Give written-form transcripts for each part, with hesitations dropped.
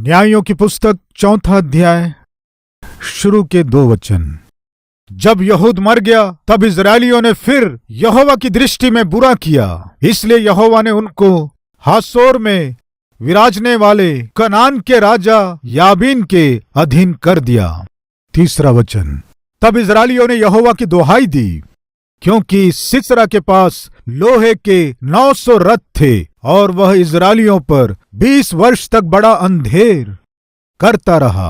न्यायों की पुस्तक 4 अध्याय शुरू के 2 वचन। जब यहूद मर गया तब इजरायलियों ने फिर यहोवा की दृष्टि में बुरा किया, इसलिए यहोवा ने उनको हासोर में विराजने वाले कनान के राजा याबीन के अधीन कर दिया। 3 वचन। तब इजरायलियों ने यहोवा की दुहाई दी, क्योंकि सिसरा के पास लोहे के 900 रथ थे और वह इजरायलियों पर 20 वर्ष तक बड़ा अंधेर करता रहा।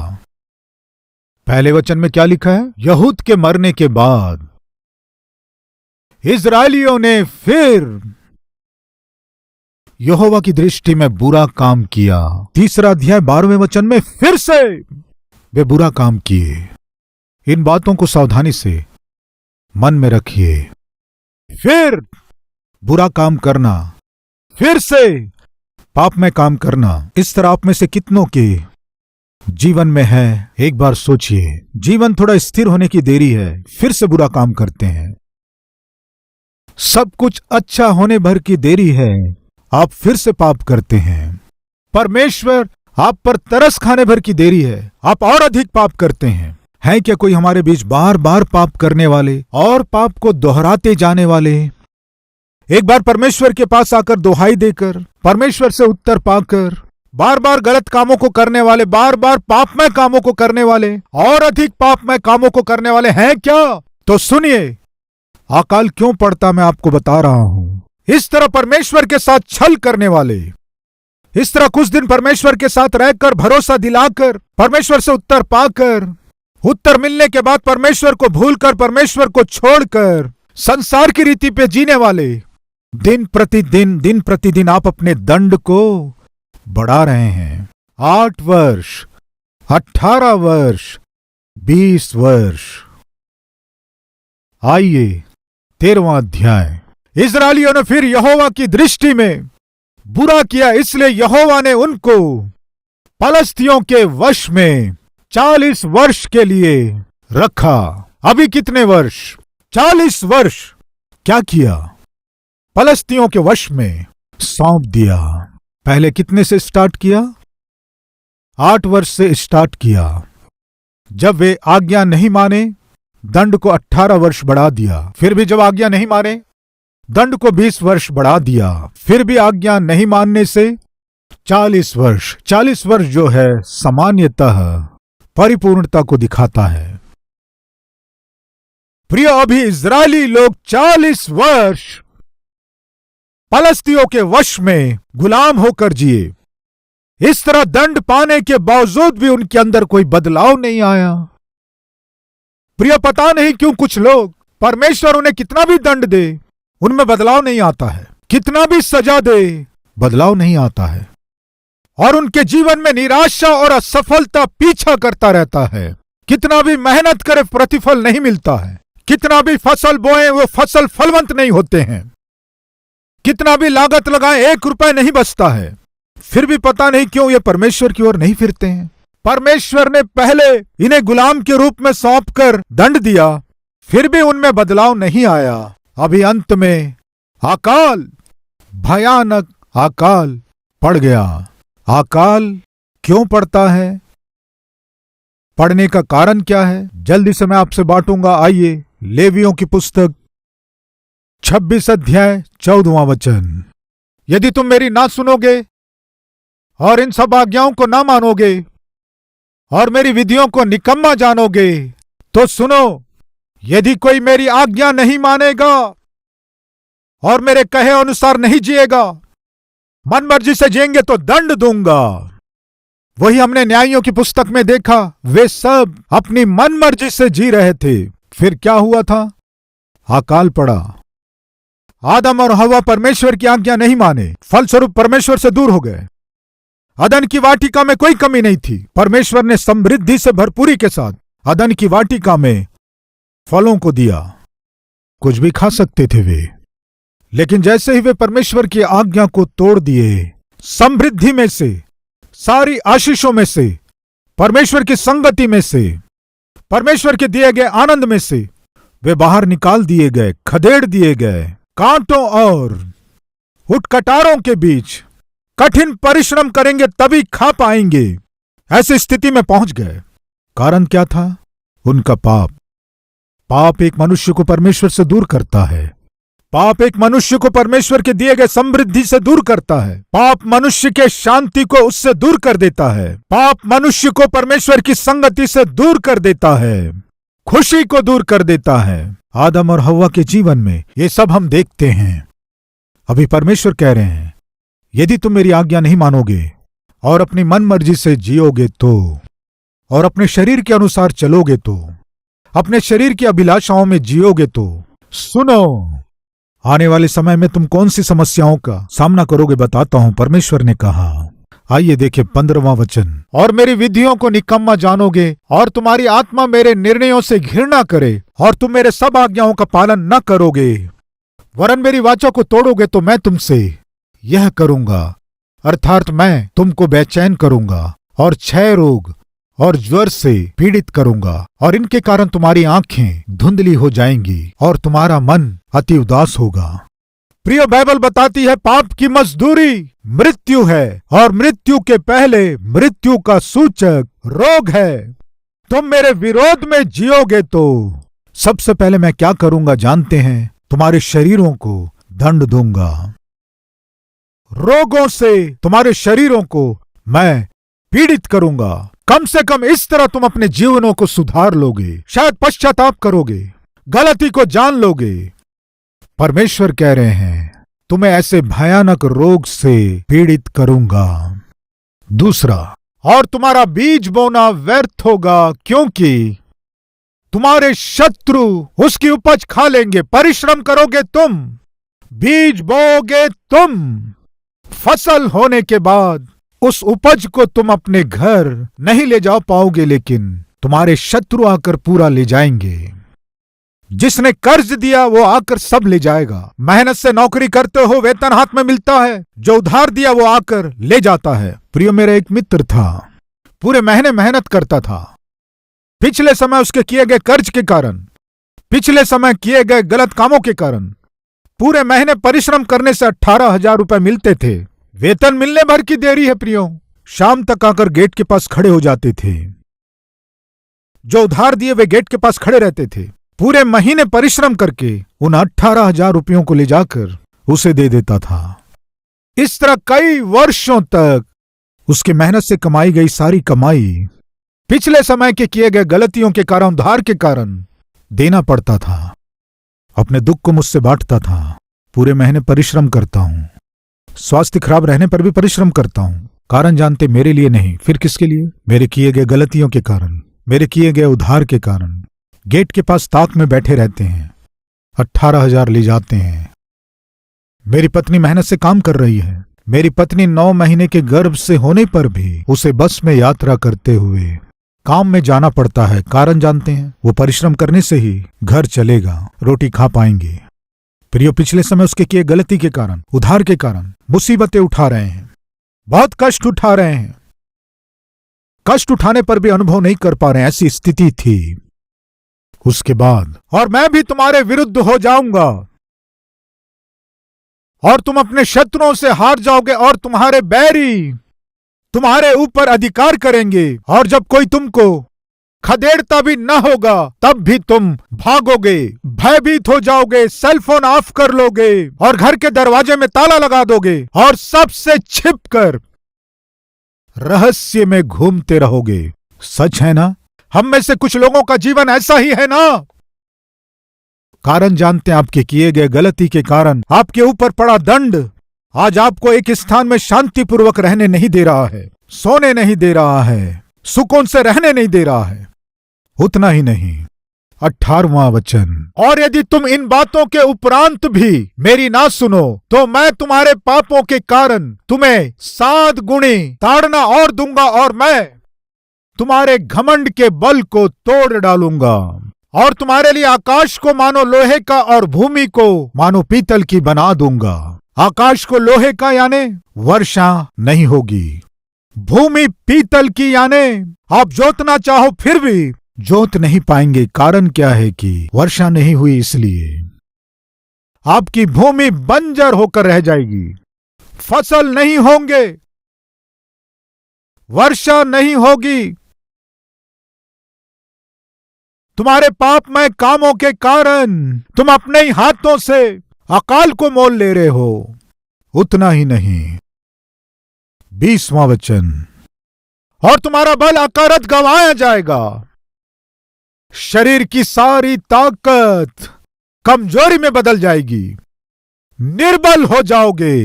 पहले वचन में क्या लिखा है? यहूद के मरने के बाद इजरायलियों ने फिर यहोवा की दृष्टि में बुरा काम किया। 3 अध्याय 12वें वचन में फिर से वे बुरा काम किए। इन बातों को सावधानी से मन में रखिए। फिर बुरा काम करना, फिर से पाप में काम करना, इस तरह आप में से कितनों के जीवन में है? एक बार सोचिए। जीवन थोड़ा स्थिर होने की देरी है, फिर से बुरा काम करते हैं। सब कुछ अच्छा होने भर की देरी है, आप फिर से पाप करते हैं। परमेश्वर आप पर तरस खाने भर की देरी है, आप और अधिक पाप करते हैं। है क्या कोई हमारे बीच बार बार पाप करने वाले और पाप को दोहराते जाने वाले? एक बार परमेश्वर के पास आकर दुहाई देकर, परमेश्वर से उत्तर पाकर, बार बार गलत कामों को करने वाले, बार बार पापमय कामों को करने वाले और अधिक पापमय कामों को करने वाले हैं क्या? तो सुनिए, अकाल क्यों पड़ता मैं आपको बता रहा हूं। इस तरह परमेश्वर के साथ छल करने वाले, इस तरह कुछ दिन परमेश्वर के साथ रहकर भरोसा दिलाकर, परमेश्वर से उत्तर पाकर, उत्तर मिलने के बाद परमेश्वर को भूलकर, परमेश्वर को छोड़कर संसार की रीति पे जीने वाले, दिन प्रतिदिन आप अपने दंड को बढ़ा रहे हैं। 8 वर्ष, 18 वर्ष, 20 वर्ष। आइए 13वां अध्याय। इजरायलियों ने फिर यहोवा की दृष्टि में बुरा किया, इसलिए यहोवा ने उनको पलस्तियों के वश में 40 वर्ष के लिए रखा। अभी कितने वर्ष? 40 वर्ष। क्या किया? पलस्तियों के वश में सौंप दिया। पहले कितने से स्टार्ट किया? 8 वर्ष से स्टार्ट किया। जब वे आज्ञा नहीं माने, दंड को 18 वर्ष बढ़ा दिया। फिर भी जब आज्ञा नहीं माने, दंड को 20 वर्ष बढ़ा दिया। फिर भी आज्ञा नहीं मानने से 40 वर्ष। 40 वर्ष जो है सामान्यतः परिपूर्णता को दिखाता है। प्रिय, अभी इजरायली लोग 40 वर्ष पलस्तियों के वश में गुलाम होकर जिए। इस तरह दंड पाने के बावजूद भी उनके अंदर कोई बदलाव नहीं आया। प्रिय, पता नहीं क्यों कुछ लोग, परमेश्वर उन्हें कितना भी दंड दे, उनमें बदलाव नहीं आता है। कितना भी सजा दे, बदलाव नहीं आता है। और उनके जीवन में निराशा और असफलता पीछा करता रहता है। कितना भी मेहनत करे, प्रतिफल नहीं मिलता है। कितना भी फसल बोए, वो फसल फलवंत नहीं होते हैं। कितना भी लागत लगाए, 1 रुपया नहीं बचता है। फिर भी पता नहीं क्यों ये परमेश्वर की ओर नहीं फिरते हैं। परमेश्वर ने पहले इन्हें गुलाम के रूप में सौंप कर दंड दिया, फिर भी उनमें बदलाव नहीं आया। अभी अंत में अकाल, भयानक अकाल पड़ गया। अकाल क्यों पड़ता है? पड़ने का कारण क्या है? जल्दी से मैं आपसे बांटूंगा। आइए, लेवियों की पुस्तक 26 अध्याय 14वां वचन। यदि तुम मेरी ना सुनोगे और इन सब आज्ञाओं को ना मानोगे और मेरी विधियों को निकम्मा जानोगे, तो सुनो, यदि कोई मेरी आज्ञा नहीं मानेगा और मेरे कहे अनुसार नहीं जिएगा, मन मर्जी से जिएंगे तो दंड दूंगा। वही हमने न्यायियों की पुस्तक में देखा। वे सब अपनी मन मर्जी से जी रहे थे। फिर क्या हुआ था? अकाल पड़ा। आदम और हवा परमेश्वर की आज्ञा नहीं माने, फलस्वरूप परमेश्वर से दूर हो गए। अदन की वाटिका में कोई कमी नहीं थी। परमेश्वर ने समृद्धि से भरपूरी के साथ अदन की वाटिका में फलों को दिया। कुछ भी खा सकते थे वे, लेकिन जैसे ही वे परमेश्वर की आज्ञा को तोड़ दिए, समृद्धि में से, सारी आशीषों में से, परमेश्वर की संगति में से, परमेश्वर के दिए गए आनंद में से वे बाहर निकाल दिए गए, खदेड़ दिए गए। कांटों और उठकटारों के बीच कठिन परिश्रम करेंगे तभी खा पाएंगे। ऐसी स्थिति में पहुंच गए। कारण क्या था? उनका पाप। पाप एक मनुष्य को परमेश्वर से दूर करता है। पाप एक मनुष्य को परमेश्वर के दिए गए समृद्धि से दूर करता है। पाप मनुष्य के शांति को उससे दूर कर देता है। पाप मनुष्य को परमेश्वर की संगति से दूर कर देता है, खुशी को दूर कर देता है। आदम और हव्वा के जीवन में ये सब हम देखते हैं। अभी परमेश्वर कह रहे हैं, यदि तुम मेरी आज्ञा नहीं मानोगे और अपनी मन मर्जी से जियोगे तो, और अपने शरीर के अनुसार चलोगे तो, अपने शरीर की अभिलाषाओं में जियोगे तो, सुनो, आने वाले समय में तुम कौन सी समस्याओं का सामना करोगे बताता हूं। परमेश्वर ने कहा, आइए देखें 15वां वचन। और मेरी विधियों को निकम्मा जानोगे और तुम्हारी आत्मा मेरे निर्णयों से घृणा करे और तुम मेरे सब आज्ञाओं का पालन न करोगे, वरन मेरी वाचा को तोड़ोगे तो मैं तुमसे यह करूंगा, अर्थात मैं तुमको बेचैन करूंगा और क्षय रोग और ज्वर से पीड़ित करूंगा, और इनके कारण तुम्हारी आंखें धुंधली हो जाएंगी और तुम्हारा मन अति उदास होगा। प्रिय, बाइबल बताती है पाप की मजदूरी मृत्यु है, और मृत्यु के पहले मृत्यु का सूचक रोग है। तुम मेरे विरोध में जियोगे तो सबसे पहले मैं क्या करूंगा जानते हैं? तुम्हारे शरीरों को दंड दूंगा। रोगों से तुम्हारे शरीरों को मैं पीड़ित करूंगा। कम से कम इस तरह तुम अपने जीवनों को सुधार लोगे, शायद पश्चाताप करोगे, गलती को जान लोगे। परमेश्वर कह रहे हैं, तुम्हें ऐसे भयानक रोग से पीड़ित करूंगा। दूसरा, और तुम्हारा बीज बोना व्यर्थ होगा, क्योंकि तुम्हारे शत्रु उसकी उपज खा लेंगे। परिश्रम करोगे तुम, बीज बोगे तुम, फसल होने के बाद उस उपज को तुम अपने घर नहीं ले जा पाओगे, लेकिन तुम्हारे शत्रु आकर पूरा ले जाएंगे। जिसने कर्ज दिया वो आकर सब ले जाएगा। मेहनत से नौकरी करते हो, वेतन हाथ में मिलता है, जो उधार दिया वो आकर ले जाता है। प्रियो, मेरा एक मित्र था, पूरे महीने मेहनत करता था। पिछले समय उसके किए गए कर्ज के कारण, पिछले समय किए गए गलत कामों के कारण पूरे महीने परिश्रम करने से 18,000 रुपए मिलते थे। वेतन मिलने भर की देरी है प्रियो। शाम तक आकर गेट के पास खड़े हो जाते थे। जो उधार दिए वे गेट के पास खड़े रहते थे। पूरे महीने परिश्रम करके उन 18,000 रुपयों को ले जाकर उसे दे देता था। इस तरह कई वर्षों तक उसकी मेहनत से कमाई गई सारी कमाई पिछले समय के किए गए गलतियों के कारण, उधार के कारण देना पड़ता था। अपने दुख को मुझसे बांटता था। पूरे महीने परिश्रम करता हूं, स्वास्थ्य खराब रहने पर भी परिश्रम करता हूं। कारण जानते मेरे लिए नहीं, फिर किसके लिए? मेरे किए गए गलतियों के कारण, मेरे किए गए उधार के कारण गेट के पास ताक में बैठे रहते हैं। 18,000 ले जाते हैं। मेरी पत्नी मेहनत से काम कर रही है। मेरी पत्नी 9 महीने के गर्भ से होने पर भी उसे बस में यात्रा करते हुए काम में जाना पड़ता है। कारण जानते हैं? वो परिश्रम करने से ही घर चलेगा, रोटी खा पाएंगे। प्रियो, पिछले समय उसके किए गलती के कारण, उधार के कारण मुसीबतें उठा रहे हैं, बहुत कष्ट उठा रहे हैं। कष्ट उठाने पर भी अनुभव नहीं कर पा रहे हैं, ऐसी स्थिति थी। उसके बाद, और मैं भी तुम्हारे विरुद्ध हो जाऊंगा और तुम अपने शत्रुओं से हार जाओगे और तुम्हारे बैरी तुम्हारे ऊपर अधिकार करेंगे, और जब कोई तुमको खदेड़ता भी न होगा तब भी तुम भागोगे, भयभीत हो जाओगे, सेलफोन ऑफ कर लोगे और घर के दरवाजे में ताला लगा दोगे और सबसे छिपकर रहस्य में घूमते रहोगे। सच है ना? हम में से कुछ लोगों का जीवन ऐसा ही है ना? कारण जानते हैं? आपके किए गए गलती के कारण आपके ऊपर पड़ा दंड आज आपको एक स्थान में शांतिपूर्वक रहने नहीं दे रहा है, सोने नहीं दे रहा है, सुकून से रहने नहीं दे रहा है। उतना ही नहीं, 18वां वचन, और यदि तुम इन बातों के उपरांत भी मेरी ना सुनो तो मैं तुम्हारे पापों के कारण तुम्हें 7 गुणी ताड़ना और दूंगा, और मैं तुम्हारे घमंड के बल को तोड़ डालूंगा और तुम्हारे लिए आकाश को मानो लोहे का और भूमि को मानो पीतल की बना दूंगा। आकाश को लोहे का यानी वर्षा नहीं होगी, भूमि पीतल की यानी आप जोतना चाहो फिर भी जोत नहीं पाएंगे। कारण क्या है? कि वर्षा नहीं हुई, इसलिए आपकी भूमि बंजर होकर रह जाएगी, फसल नहीं होंगे। वर्षा नहीं होगी। तुम्हारे पापमय कामों के कारण तुम अपने ही हाथों से अकाल को मोल ले रहे हो। उतना ही नहीं, 20वां वचन, और तुम्हारा बल अकारत गंवाया जाएगा। शरीर की सारी ताकत कमजोरी में बदल जाएगी, निर्बल हो जाओगे।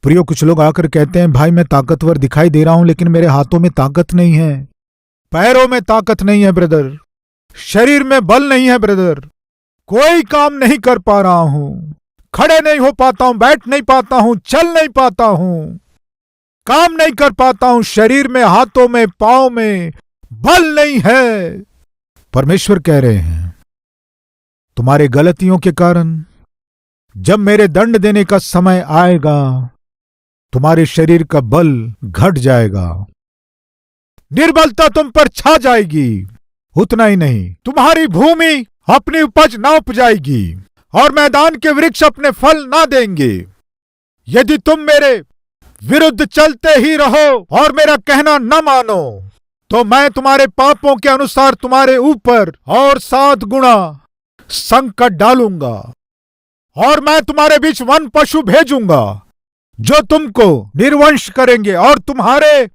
प्रियो, कुछ लोग आकर कहते हैं भाई मैं ताकतवर दिखाई दे रहा हूं लेकिन मेरे हाथों में ताकत नहीं है, पैरों में ताकत नहीं है ब्रदर, शरीर में बल नहीं है ब्रदर, कोई काम नहीं कर पा रहा हूं, खड़े नहीं हो पाता हूं, बैठ नहीं पाता हूं, चल नहीं पाता हूं, काम नहीं कर पाता हूं, शरीर में, हाथों में, पांव में बल नहीं है। परमेश्वर कह रहे हैं तुम्हारे गलतियों के कारण जब मेरे दंड देने का समय आएगा तुम्हारे शरीर का बल घट जाएगा, निर्बलता तुम पर छा जाएगी। उतना ही नहीं, तुम्हारी भूमि अपनी उपज ना उपजाएगी और मैदान के वृक्ष अपने फल ना देंगे। यदि तुम मेरे विरुद्ध चलते ही रहो और मेरा कहना न मानो तो मैं तुम्हारे पापों के अनुसार तुम्हारे ऊपर और 7 गुना संकट डालूंगा और मैं तुम्हारे बीच वन पशु भेजूंगा जो तुमको निर्वंश करेंगे और तुम्हारे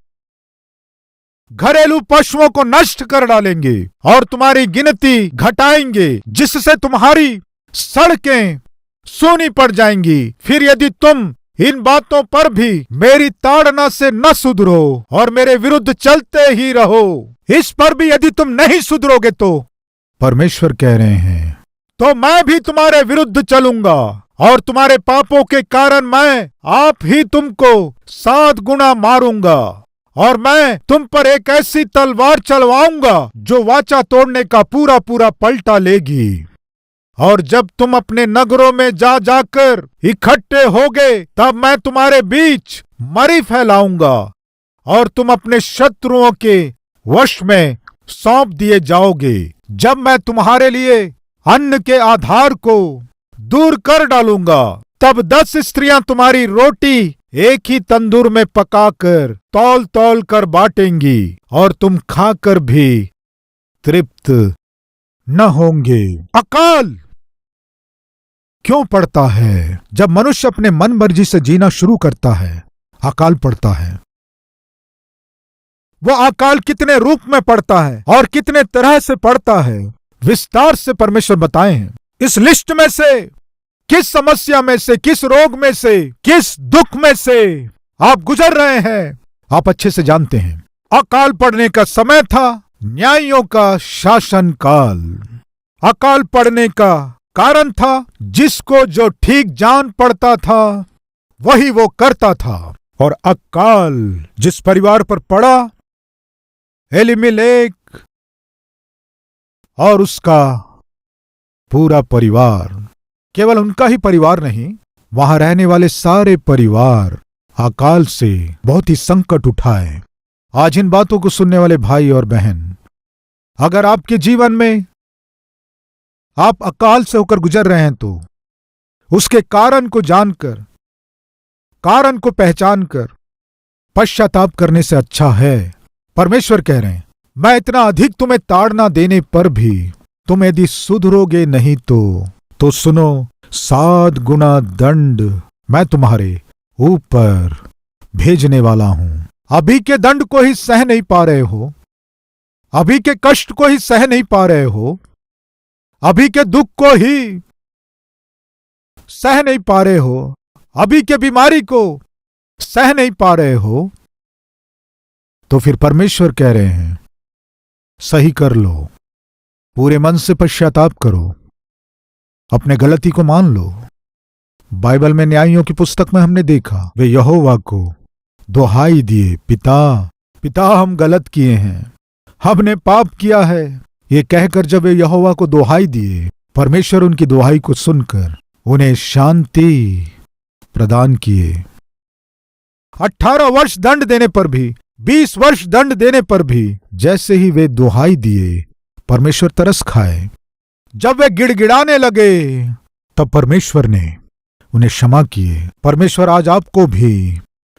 घरेलू पशुओं को नष्ट कर डालेंगे और तुम्हारी गिनती घटाएंगे, जिससे तुम्हारी सड़कें सूनी पड़ जाएंगी। फिर यदि तुम इन बातों पर भी मेरी ताड़ना से न सुधरो और मेरे विरुद्ध चलते ही रहो, इस पर भी यदि तुम नहीं सुधरोगे तो परमेश्वर कह रहे हैं तो मैं भी तुम्हारे विरुद्ध चलूंगा और तुम्हारे पापों के कारण मैं आप ही तुमको 7 गुना मारूंगा और मैं तुम पर एक ऐसी तलवार चलवाऊंगा जो वाचा तोड़ने का पूरा पूरा पलटा लेगी। और जब तुम अपने नगरों में जा जाकर इकट्ठे होगे तब मैं तुम्हारे बीच मरी फैलाऊंगा और तुम अपने शत्रुओं के वश में सौंप दिए जाओगे। जब मैं तुम्हारे लिए अन्न के आधार को दूर कर डालूंगा तब 10 स्त्रियां तुम्हारी रोटी एक ही तंदूर में पकाकर तौल तौल कर बांटेंगी और तुम खाकर भी तृप्त न होंगे। अकाल क्यों पड़ता है? जब मनुष्य अपने मन मर्जी से जीना शुरू करता है अकाल पड़ता है। वह अकाल कितने रूप में पड़ता है और कितने तरह से पड़ता है विस्तार से परमेश्वर बताए हैं। इस लिस्ट में से किस समस्या में से, किस रोग में से, किस दुख में से आप गुजर रहे हैं आप अच्छे से जानते हैं। अकाल पड़ने का समय था न्यायियों का शासन काल। अकाल पड़ने का कारण था जिसको जो ठीक जान पड़ता था वही वो करता था। और अकाल जिस परिवार पर पड़ा, एलीमेलेक और उसका पूरा परिवार, केवल उनका ही परिवार नहीं, वहां रहने वाले सारे परिवार अकाल से बहुत ही संकट उठाए। आज इन बातों को सुनने वाले भाई और बहन, अगर आपके जीवन में आप अकाल से होकर गुजर रहे हैं तो उसके कारण को जानकर, कारण को पहचानकर पश्चाताप करने से अच्छा है। परमेश्वर कह रहे हैं मैं इतना अधिक तुम्हें ताड़ना देने पर भी तुम यदि सुधरोगे नहीं तो सुनो, 7 गुना दंड मैं तुम्हारे ऊपर भेजने वाला हूं। अभी के दंड को ही सह नहीं पा रहे हो, अभी के कष्ट को ही सह नहीं पा रहे हो, अभी के दुख को ही सह नहीं पा रहे हो, अभी के बीमारी को सह नहीं पा रहे हो, तो फिर परमेश्वर कह रहे हैं सही कर लो, पूरे मन से पश्चाताप करो, अपने गलती को मान लो। बाइबल में न्यायियों की पुस्तक में हमने देखा वे यहोवा को दुहाई दिए, पिता हम गलत किए हैं, हमने पाप किया है, ये कहकर जब वे यहोवा को दुहाई दिए, परमेश्वर उनकी दुहाई को सुनकर उन्हें शांति प्रदान किए। 18 वर्ष दंड देने पर भी, 20 वर्ष दंड देने पर भी जैसे ही वे दुहाई दिए परमेश्वर तरस खाए। जब वे गिड़गिड़ाने लगे तब परमेश्वर ने उन्हें क्षमा किए। परमेश्वर आज आपको भी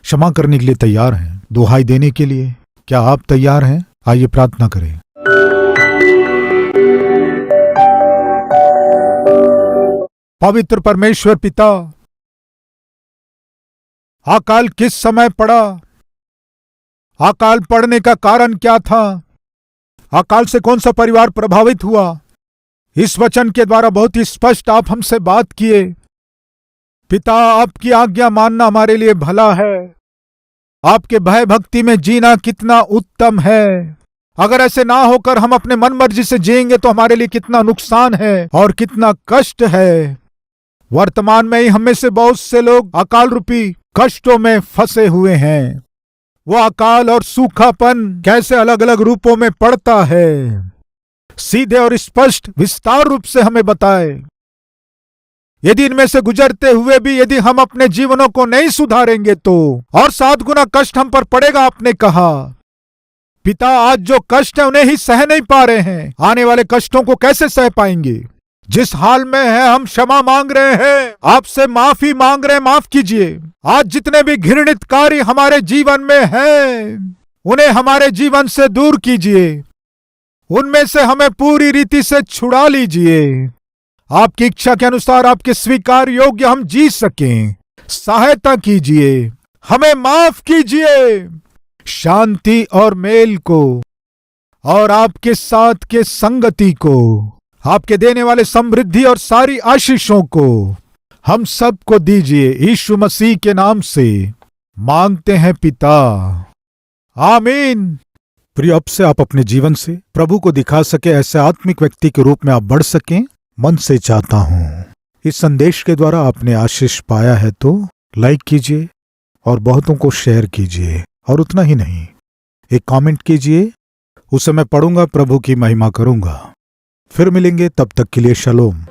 क्षमा करने के लिए तैयार हैं, दुहाई देने के लिए, क्या आप तैयार हैं? आइए प्रार्थना करें। पवित्र परमेश्वर पिता, अकाल किस समय पड़ा? अकाल पड़ने का कारण क्या था? अकाल से कौन सा परिवार प्रभावित हुआ? इस वचन के द्वारा बहुत ही स्पष्ट आप हमसे बात किए। पिता, आपकी आज्ञा मानना हमारे लिए भला है। आपके भय भक्ति में जीना कितना उत्तम है। अगर ऐसे ना होकर हम अपने मन मर्जी से जिएंगे तो हमारे लिए कितना नुकसान है और कितना कष्ट है। वर्तमान में ही हम में से बहुत से लोग अकाल रूपी कष्टों में फंसे हुए हैं। वो अकाल और सूखापन कैसे अलग अलग रूपों में पड़ता है, सीधे और स्पष्ट विस्तार रूप से हमें बताए। यदि इनमें से गुजरते हुए भी यदि हम अपने जीवनों को नहीं सुधारेंगे तो और 7 गुना कष्ट हम पर पड़ेगा, आपने कहा। पिता, आज जो कष्ट है उन्हें ही सह नहीं पा रहे हैं, आने वाले कष्टों को कैसे सह पाएंगे? जिस हाल में है हम क्षमा मांग रहे हैं, आपसे माफी मांग रहे हैं, माफ कीजिए। आज जितने भी घृणित कार्य हमारे जीवन में हैं, उन्हें हमारे जीवन से दूर कीजिए। उनमें से हमें पूरी रीति से छुड़ा लीजिए। आपकी इच्छा के अनुसार आपके स्वीकार योग्य हम जी सकें, सहायता कीजिए, हमें माफ कीजिए। शांति और मेल को और आपके साथ के संगति को, आपके देने वाले समृद्धि और सारी आशीषों को हम सबको दीजिए। यीशु मसीह के नाम से मांगते हैं पिता, आमीन। प्रिय, अब से आप अपने जीवन से प्रभु को दिखा सके ऐसे आत्मिक व्यक्ति के रूप में आप बढ़ सकें, मन से चाहता हूं। इस संदेश के द्वारा आपने आशीष पाया है तो लाइक कीजिए और बहुतों को शेयर कीजिए, और उतना ही नहीं, एक कमेंट कीजिए, उसे मैं पढ़ूंगा, प्रभु की महिमा करूंगा। फिर मिलेंगे, तब तक के लिए शलोम।